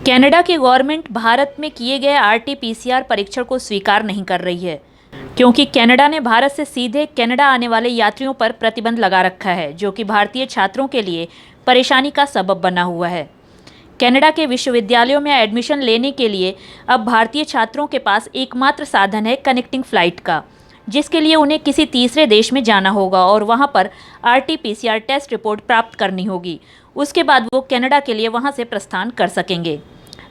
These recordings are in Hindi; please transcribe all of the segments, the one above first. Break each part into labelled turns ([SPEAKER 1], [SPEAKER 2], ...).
[SPEAKER 1] कनाडा की गवर्नमेंट भारत में किए गए आरटी-पीसीआर परीक्षण को स्वीकार नहीं कर रही है, क्योंकि कनाडा ने भारत से सीधे कनाडा आने वाले यात्रियों पर प्रतिबंध लगा रखा है, जो कि भारतीय छात्रों के लिए परेशानी का सबब बना हुआ है। कनाडा के विश्वविद्यालयों में एडमिशन लेने के लिए अब भारतीय छात्रों के पास एकमात्र साधन है कनेक्टिंग फ्लाइट का, जिसके लिए उन्हें किसी तीसरे देश में जाना होगा और वहां पर आरटी-पीसीआर टेस्ट रिपोर्ट प्राप्त करनी होगी। उसके बाद वो कनाडा के लिए वहां से प्रस्थान कर सकेंगे।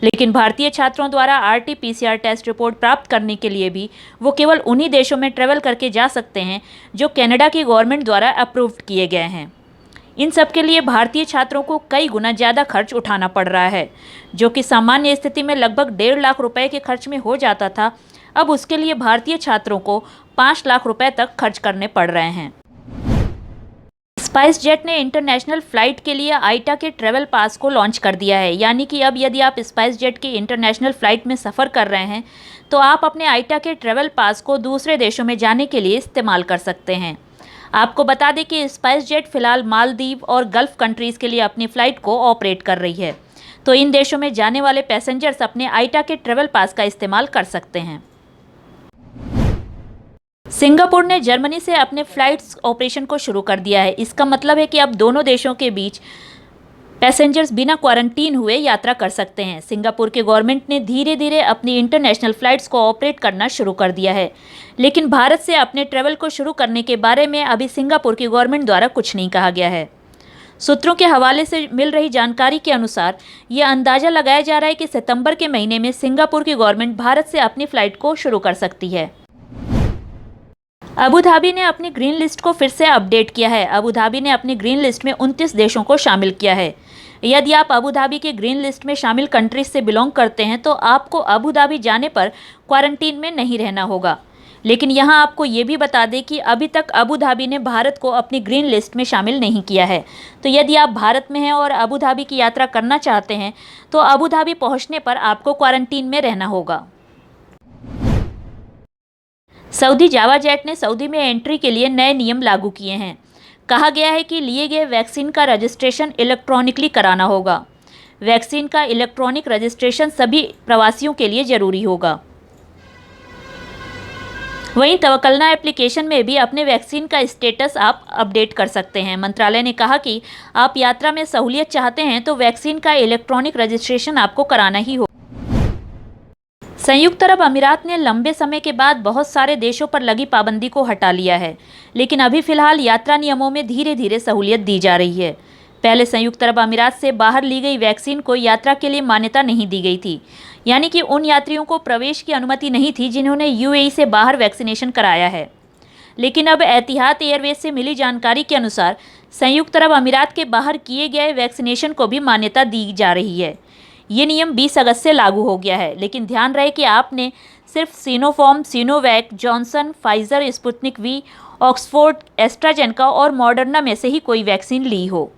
[SPEAKER 1] लेकिन भारतीय छात्रों द्वारा आरटी-पीसीआर टेस्ट रिपोर्ट प्राप्त करने के लिए भी वो केवल उन्हीं देशों में ट्रैवल करके जा सकते हैं जो कनाडा की गवर्नमेंट द्वारा अप्रूव्ड किए गए हैं। इन सब के लिए भारतीय छात्रों को कई गुना ज़्यादा खर्च उठाना पड़ रहा है, जो कि सामान्य स्थिति में लगभग 1.5 लाख रुपए के खर्च में हो जाता था। अब उसके लिए भारतीय छात्रों को 5 लाख रुपए तक खर्च करने पड़ रहे हैं। स्पाइस जेट ने इंटरनेशनल फ़्लाइट के लिए आइटा के ट्रैवल पास को लॉन्च कर दिया है, यानी कि अब यदि आप स्पाइस जेट की इंटरनेशनल फ़्लाइट में सफ़र कर रहे हैं तो आप अपने आइटा के ट्रैवल पास को दूसरे देशों में जाने के लिए इस्तेमाल कर सकते हैं। आपको बता दें कि स्पाइस जेट फ़िलहाल मालदीव और गल्फ़ कंट्रीज़ के लिए अपनी फ़्लाइट को ऑपरेट कर रही है, तो इन देशों में जाने वाले पैसेंजर्स अपने आइटा के ट्रैवल पास का इस्तेमाल कर सकते हैं। सिंगापुर ने जर्मनी से अपने फ्लाइट्स ऑपरेशन को शुरू कर दिया है। इसका मतलब है कि अब दोनों देशों के बीच पैसेंजर्स बिना क्वारंटीन हुए यात्रा कर सकते हैं। सिंगापुर के गवर्नमेंट ने धीरे धीरे अपनी इंटरनेशनल फ़्लाइट्स को ऑपरेट करना शुरू कर दिया है, लेकिन भारत से अपने ट्रैवल को शुरू करने के बारे में अभी सिंगापुर की गवर्नमेंट द्वारा कुछ नहीं कहा गया है। सूत्रों के हवाले से मिल रही जानकारी के अनुसार ये अंदाज़ा लगाया जा रहा है कि सितंबर के महीने में सिंगापुर की गवर्नमेंट भारत से अपनी फ़्लाइट को शुरू कर सकती है। अबू धाबी ने अपनी ग्रीन लिस्ट को फिर से अपडेट किया है। अबू धाबी ने अपनी ग्रीन लिस्ट में 29 देशों को शामिल किया है। यदि आप अबू धाबी के ग्रीन लिस्ट में शामिल कंट्रीज से बिलोंग करते हैं तो आपको अबू धाबी जाने पर क्वारंटीन में नहीं रहना होगा। लेकिन यहाँ आपको ये भी बता दें कि अभी तक अबू धाबी ने भारत को अपनी ग्रीन लिस्ट में शामिल नहीं किया है। तो यदि आप भारत में हैं और अबू धाबी की यात्रा करना चाहते हैं तो अबू धाबी पहुँचने पर आपको क्वारंटीन में रहना होगा। सऊदी जावा जेट ने सऊदी में एंट्री के लिए नए नियम लागू किए हैं। कहा गया है कि लिए गए वैक्सीन का रजिस्ट्रेशन इलेक्ट्रॉनिकली कराना होगा। वैक्सीन का इलेक्ट्रॉनिक रजिस्ट्रेशन सभी प्रवासियों के लिए ज़रूरी होगा। वहीं तवक्कलना एप्लीकेशन में भी अपने वैक्सीन का स्टेटस आप अपडेट कर सकते हैं। मंत्रालय ने कहा कि आप यात्रा में सहूलियत चाहते हैं तो वैक्सीन का इलेक्ट्रॉनिक रजिस्ट्रेशन आपको कराना ही होगा। संयुक्त अरब अमीरात ने लंबे समय के बाद बहुत सारे देशों पर लगी पाबंदी को हटा लिया है, लेकिन अभी फ़िलहाल यात्रा नियमों में धीरे धीरे सहूलियत दी जा रही है। पहले संयुक्त अरब अमीरात से बाहर ली गई वैक्सीन को यात्रा के लिए मान्यता नहीं दी गई थी, यानी कि उन यात्रियों को प्रवेश की अनुमति नहीं थी जिन्होंने यूएई से बाहर वैक्सीनेशन कराया है। लेकिन अब एतिहाद एयरवेज से मिली जानकारी के अनुसार संयुक्त अरब अमीरात के बाहर किए गए वैक्सीनेशन को भी मान्यता दी जा रही है। ये नियम 20 अगस्त से लागू हो गया है, लेकिन ध्यान रहे कि आपने सिर्फ Sinopharm, Sinovac, Johnson, Pfizer, Sputnik V, Oxford, AstraZeneca और मॉडर्ना में से ही कोई वैक्सीन ली हो।